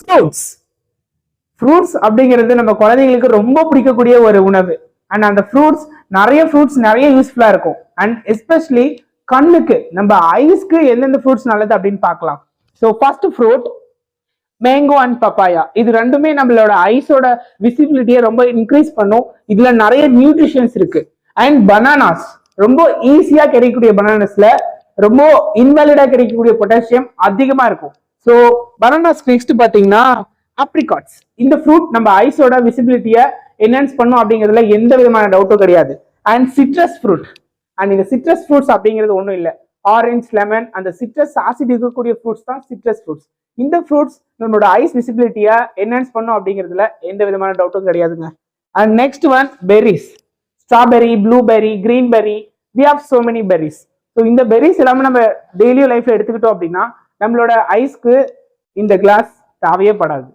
Fruits. Fruits அப்படிங்கிறது நம்ம குழந்தைங்களுக்கு ரொம்ப பிடிக்கக்கூடிய ஒரு உணவு. அண்ட் அந்த ஃப்ரூட்ஸ் நிறைய யூஸ்ஃபுல்லா இருக்கும். அண்ட் எஸ்பெஷலி கண்ணுக்கு, நம்ம ஐஸ்க்கு எந்தெந்த ஃப்ரூட்ஸ் நல்லது அப்படின்னு பார்க்கலாம். So first fruit mango and papaya. இது ரெண்டுமே நம்மளோட ஐஸோட விசிபிலிட்டியை ரொம்ப இன்க்ரீஸ் பண்ணும். இதுல நிறைய நியூட்ரிஷன்ஸ் இருக்கு. அண்ட் பனானாஸ், ரொம்ப ஈஸியா கிடைக்கக்கூடிய பனானாஸ்ல ரொம்ப இன்வாலிடா கிடைக்கக்கூடிய பொட்டாசியம் அதிகமா இருக்கும். ஸோ பனானாஸ் நெக்ஸ்ட் பாத்தீங்கன்னா ஆப்ரிகாட்ஸ். இந்த ஃப்ரூட் நம்ம ஐஸோட விசிபிலிட்டியை என்ஹான்ஸ் பண்ணும் அப்படிங்கிறதுல எந்த விதமான டவுட்டும் கிடையாது. And citrus fruit. அண்ட் இந்த சிட்ரஸ் ஃப்ரூட்ஸ் அப்படிங்கிறது ஒன்றும் இல்லை, ஆரஞ்ச், லெமன், அந்த சிட்ரஸ் ஆசிட் இருக்கக்கூடிய ஃப்ரூட்ஸ் தான் சிட்ரஸ் ஃப்ரூட்ஸ். இந்த ஃப்ரூட்ஸ் நம்மளோட ஐஸ் விசிபிலிட்டியை என்ஹான்ஸ் பண்ணும் அப்படிங்கிறதுல எந்த விதமான டவுட்டும் கிடையாதுங்க. And next one berries. Strawberry, blueberry, cranberry, we have so many berries. So இந்த பெர்ரிஸ் எல்லாமே நம்ம டெய்லி லைஃப்ல எடுத்துக்கிட்டோம் அப்படின்னா நம்மளோட ஐஸ்க்கு இந்த கிளாஸ் தேவையே படாது.